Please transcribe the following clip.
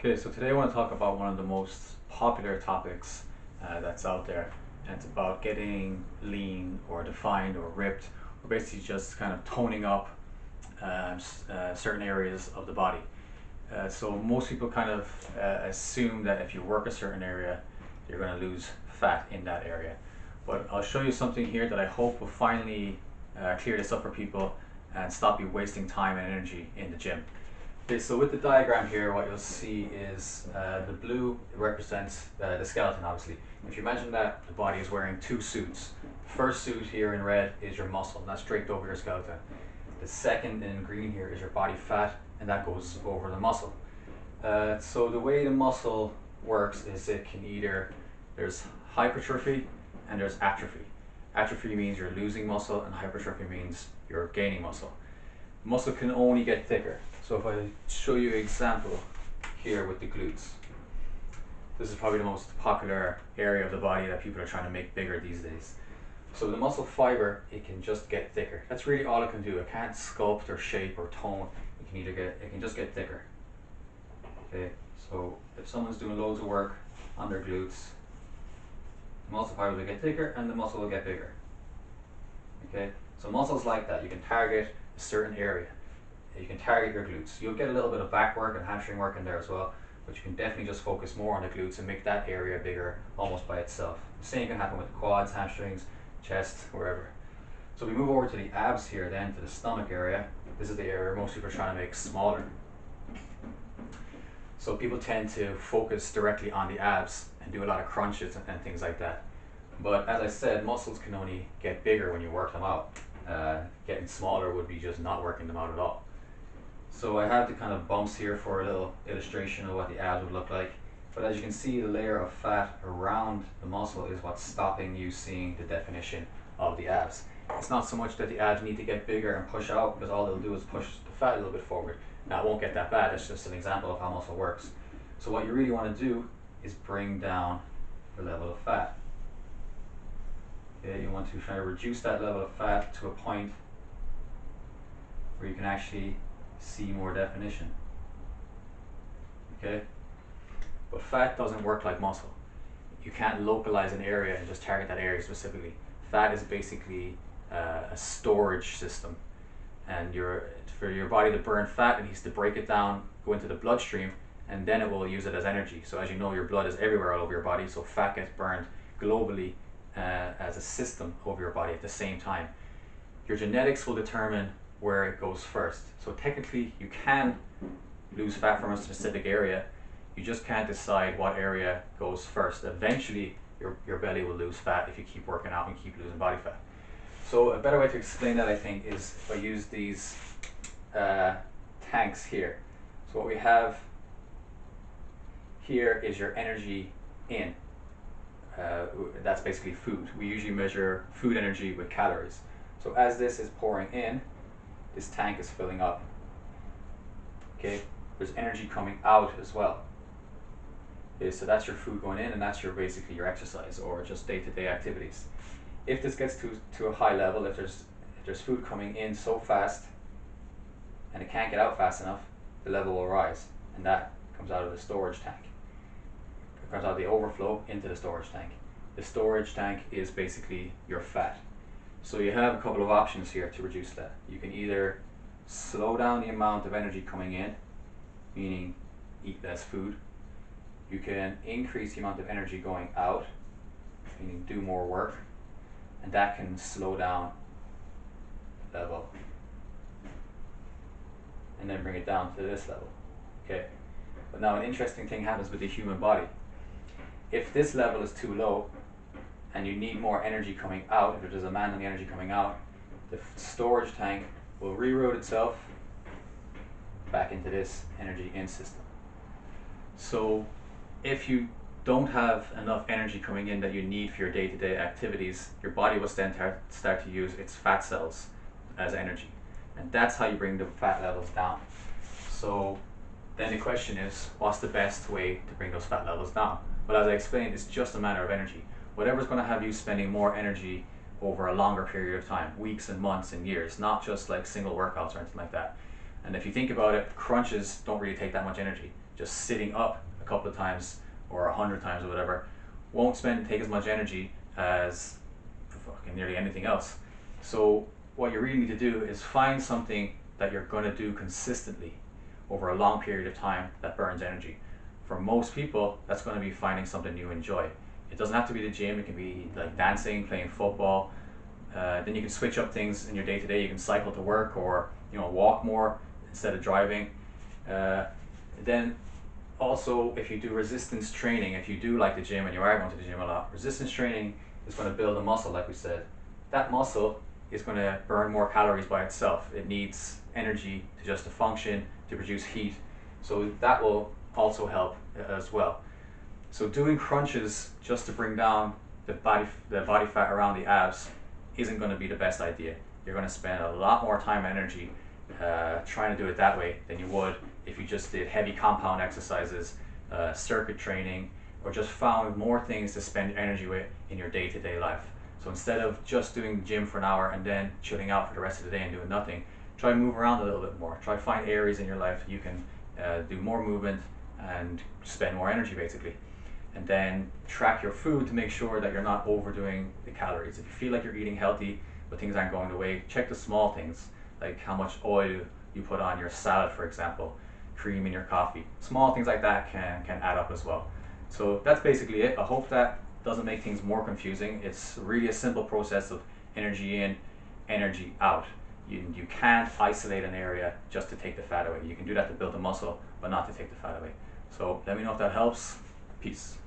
Okay, so today I want to talk about one of the most popular topics that's out there, and it's about getting lean or defined or ripped, or basically just kind of toning up certain areas of the body. So most people kind of assume that if you work a certain area, you're going to lose fat in that area. But I'll show you something here that I hope will finally clear this up for people and stop you wasting time and energy in the gym. Okay, so with the diagram here, what you'll see is the blue represents the skeleton, obviously. If you imagine that the body is wearing two suits. The first suit here in red is your muscle, and that's draped over your skeleton. The second in green here is your body fat, and that goes over the muscle. So the way the muscle works is it can either, there's hypertrophy and there's atrophy. Atrophy means you're losing muscle, and hypertrophy means you're gaining muscle. Muscle can only get thicker. So if I show you an example here with the glutes, this is probably the most popular area of the body that people are trying to make bigger these days. So the muscle fiber, it can just get thicker. That's really all it can do. It can't sculpt or shape or tone. It can just get thicker. Okay, so if someone's doing loads of work on their glutes, the muscle fiber will get thicker and the muscle will get bigger. Okay, so muscles like that, you can target a certain area. You can target your glutes. You'll get a little bit of back work and hamstring work in there as well, but you can definitely just focus more on the glutes and make that area bigger almost by itself. The same can happen with the quads, hamstrings, chest, wherever. So we move over to the abs here then, to the stomach area. This is the area most people are trying to make smaller. So people tend to focus directly on the abs and do a lot of crunches and things like that. But as I said, muscles can only get bigger when you work them out. Getting smaller would be just not working them out at all. So I have the kind of bumps here for a little illustration of what the abs would look like. But as you can see, the layer of fat around the muscle is what's stopping you seeing the definition of the abs. It's not so much that the abs need to get bigger and push out, because all they'll do is push the fat a little bit forward. Now it won't get that bad, it's just an example of how muscle works. So what you really want to do is bring down the level of fat. Okay, you want to try to reduce that level of fat to a point where you can actually see more definition. Okay? But fat doesn't work like muscle. You can't localize an area and just target that area specifically. Fat is basically a storage system, and for your body to burn fat, it needs to break it down, go into the bloodstream, and then it will use it as energy. So as you know, your blood is everywhere all over your body, so fat gets burned globally as a system over your body at the same time. Your genetics will determine where it goes first. So technically you can lose fat from a specific area, you just can't decide what area goes first. Eventually your belly will lose fat if you keep working out and keep losing body fat. So a better way to explain that, I think, is if I use these tanks here. So what we have here is your energy in. That's basically food. We usually measure food energy with calories. So as this is pouring in, this tank is filling up. Okay, there's energy coming out as well. Okay, so that's your food going in, and that's basically your exercise or just day-to-day activities. If this gets to a high level, if there's food coming in so fast and it can't get out fast enough, the level will rise, and that comes out of the storage tank. It comes out of the overflow into the storage tank. The storage tank is basically your fat. So you have a couple of options here to reduce that. You can either slow down the amount of energy coming in, meaning eat less food. You can increase the amount of energy going out, meaning do more work, and that can slow down the level and then bring it down to this level. Okay. But now an interesting thing happens with the human body. If this level is too low and you need more energy coming out, if there's a demand on the energy coming out, the storage tank will reroute itself back into this energy in system. So if you don't have enough energy coming in that you need for your day-to-day activities, your body will then start to use its fat cells as energy. And that's how you bring the fat levels down. So then the question is, what's the best way to bring those fat levels down? Well, as I explained, it's just a matter of energy. Whatever's going to have you spending more energy over a longer period of time, weeks and months and years, not just like single workouts or anything like that. And if you think about it, crunches don't really take that much energy. just sitting up a couple of times or 100 times or whatever won't take as much energy as fucking nearly anything else. So what you really need to do is find something that you're going to do consistently over a long period of time that burns energy. For most people, that's going to be finding something you enjoy. It doesn't have to be the gym. It can be like dancing, playing football. Then you can switch up things in your day to day. You can cycle to work, or walk more instead of driving. Then also, if you do resistance training, if you do like the gym and you are going to the gym a lot, resistance training is going to build a muscle, like we said. That muscle is going to burn more calories by itself. It needs energy to function, to produce heat. So that will also help as well. So doing crunches just to bring down the body fat around the abs isn't going to be the best idea. You're going to spend a lot more time and energy trying to do it that way than you would if you just did heavy compound exercises, circuit training, or just found more things to spend energy with in your day-to-day life. So instead of just doing the gym for an hour and then chilling out for the rest of the day and doing nothing, try to move around a little bit more. Try to find areas in your life you can do more movement and spend more energy, basically. And then track your food to make sure that you're not overdoing the calories. If you feel like you're eating healthy but things aren't going the way, check the small things, like how much oil you put on your salad, for example, cream in your coffee. Small things like that can add up as well. So that's basically it. I hope that doesn't make things more confusing. It's really a simple process of energy in, energy out. You can't isolate an area just to take the fat away. You can do that to build the muscle, but not to take the fat away. So let me know if that helps. Peace.